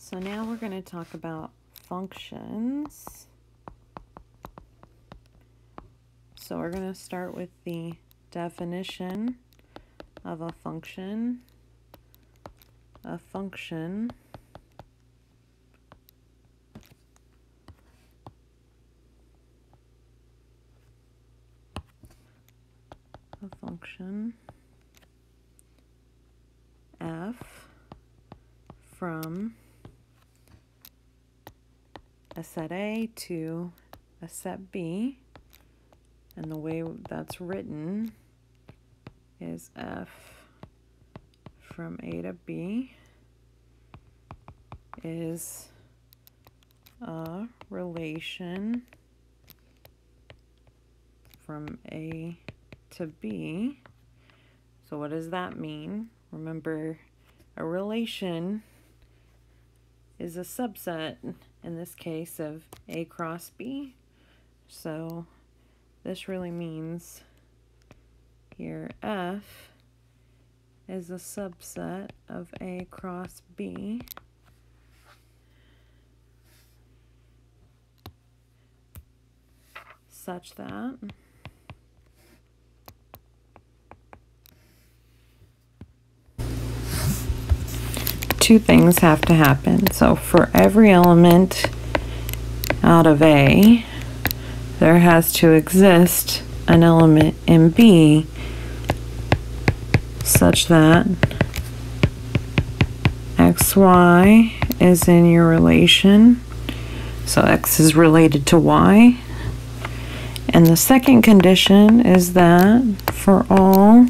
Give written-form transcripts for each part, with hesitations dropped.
So now we're going to talk about functions. So we're going to start with the definition of a function. A function f from a set A to a set B, and the way that's written is f from A to B is a relation from A to B. So what does that mean? Remember, a relation is a subset, in this case, of A cross B. So this really means here F is a subset of A cross B. Such that two things have to happen. So for every element out of A, there has to exist an element in B such that xy is in your relation. So x is related to y. And the second condition is that for all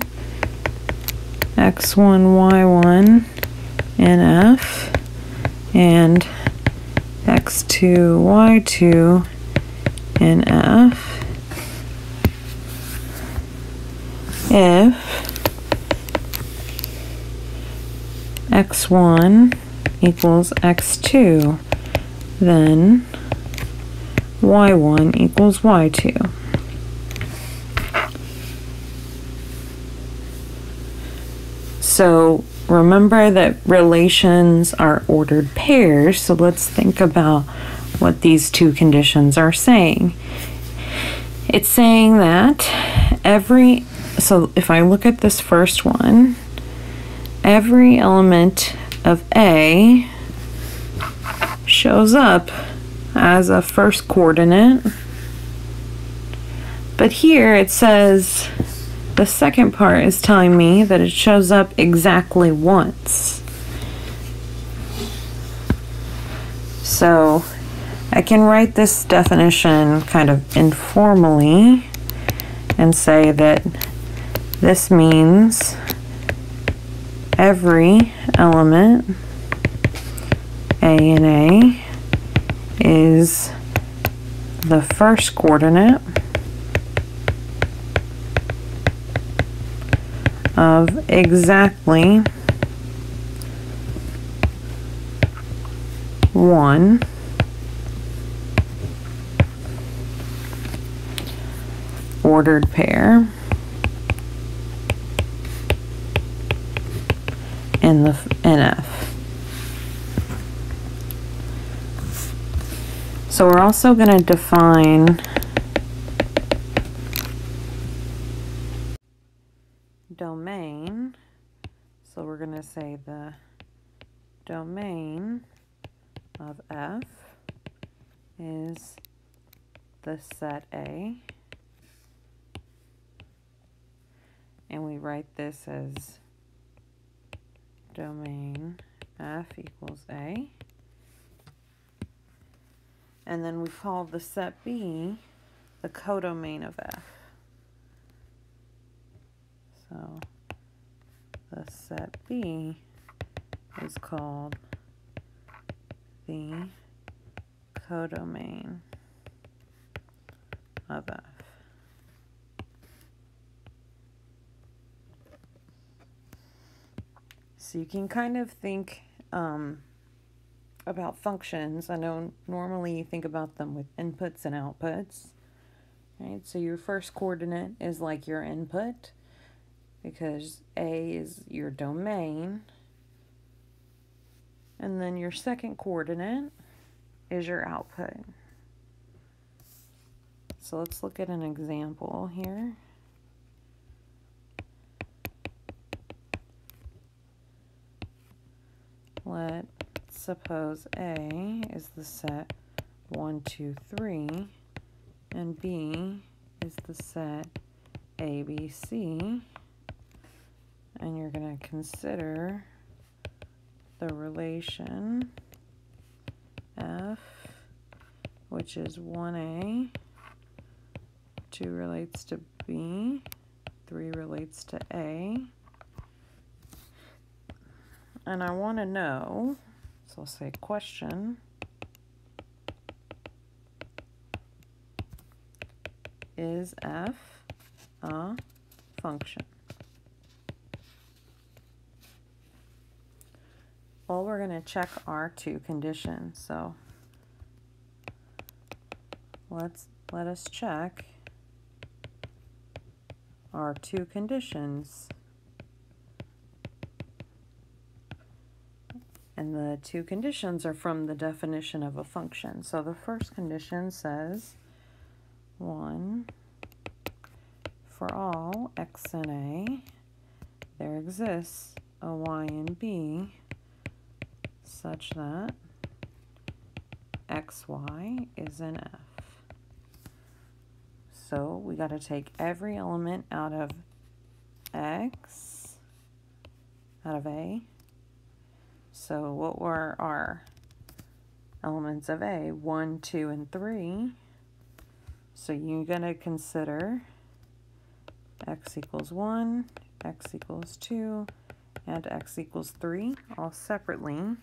x1, y1 in F and x2, y2 in F, if x1 equals x2, then y1 equals y2. So remember that relations are ordered pairs, so let's think about what these two conditions are saying. It's saying that so if I look at this first one, every element of A shows up as a first coordinate, but here it says the second part is telling me that it shows up exactly once. So I can write this definition kind of informally and say that this means every element A in A is the first coordinate of exactly one ordered pair in F. So we're also going to define domain. So we're going to say the domain of F is the set A, and we write this as domain F equals A. And then we call the set B the codomain of F. So the set B is called the codomain of F. So you can kind of think about functions. I know normally you think about them with inputs and outputs, right? So your first coordinate is like your input because A is your domain, And then your second coordinate is your output. So let's look at an example here. Let's suppose A is the set 1, 2, 3, and B is the set A, B, C. And you're going to consider the relation F, which is 1A, 2 relates to B, 3 relates to A. And I want to know, so I'll say question, is F a function? Well, we're going to check our two conditions. So let us check our two conditions. And the two conditions are from the definition of a function. So the first condition says 1, for all x and a, there exists a y and b such that xy is an f. So we got to take every element out of x, out of a. So what were our elements of a? 1, 2, and 3. So you're going to consider x equals 1, x equals 2, and x equals 3, all separately.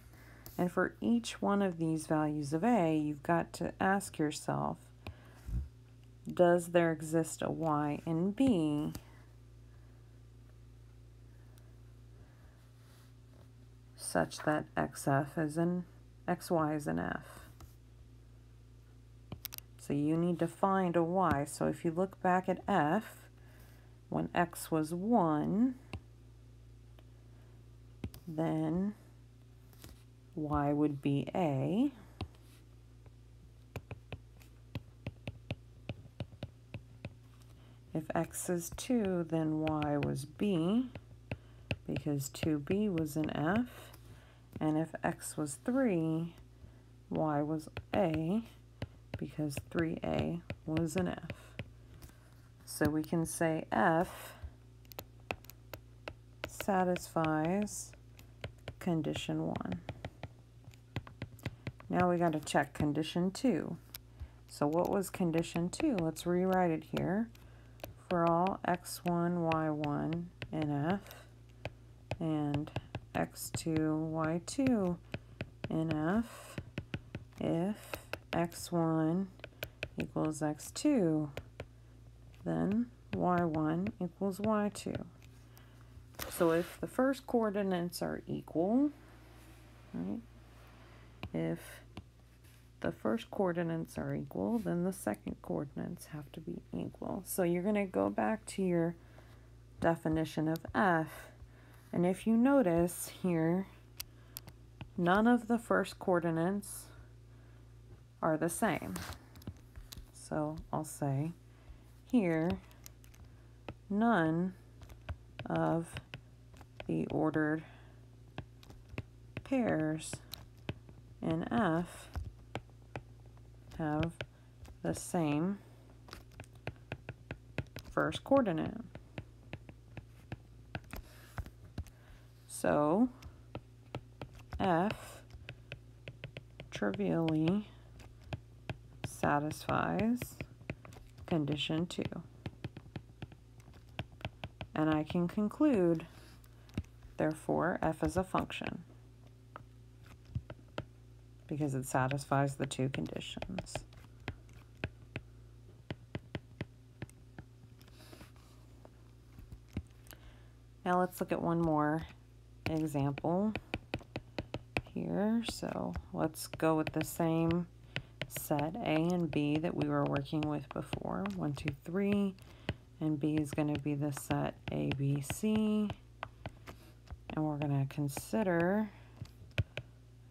And for each one of these values of a, you've got to ask yourself, does there exist a y and b such that xy is an f? So you need to find a y. So if you look back at f, when x was 1, then y would be a. If x is 2, then y was b, because 2b was an f. And if x was 3, y was a, because 3a was an f. So we can say f satisfies condition 1. Now we got to check condition 2. So what was condition 2? Let's rewrite it here. For all x1, y1 in f, and x2, y2 in f, if x1 equals x2, then y1 equals y2. So if the first coordinates are equal, right? If the first coordinates are equal, then the second coordinates have to be equal. So you're going to go back to your definition of f. And if you notice here, none of the first coordinates are the same. So I'll say here, none of the ordered pairs in f have the same first coordinate. So f trivially satisfies condition 2. And I can conclude, therefore, f is a function because it satisfies the two conditions. Now let's look at one more example here. So let's go with the same set A and B that we were working with before. 1, 2, 3. And B is going to be the set A, B, C. And we're going to consider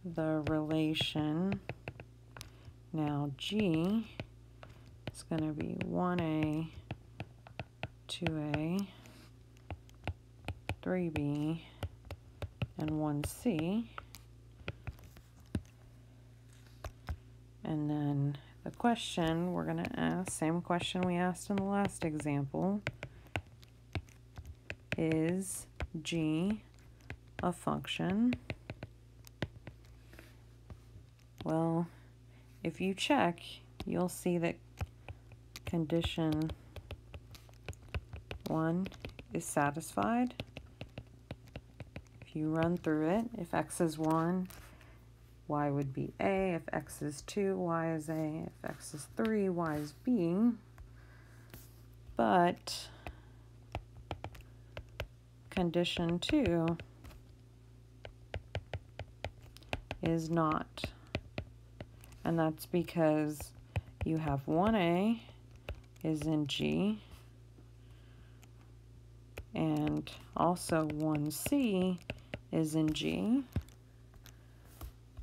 the relation. Now G is going to be 1A, 2A, 3B, and 1C. And then the question we're going to ask, same question we asked in the last example, is G a function? Well, if you check, you'll see that condition 1 is satisfied. If you run through it, if x is 1, y would be a. If x is 2, y is a. If x is 3, y is b. But condition 2 is not. And that's because you have 1a is in G, and also 1c is in G,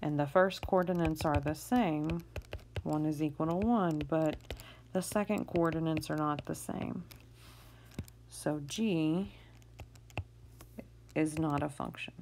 and the first coordinates are the same. 1 is equal to 1, but the second coordinates are not the same. So G is not a function.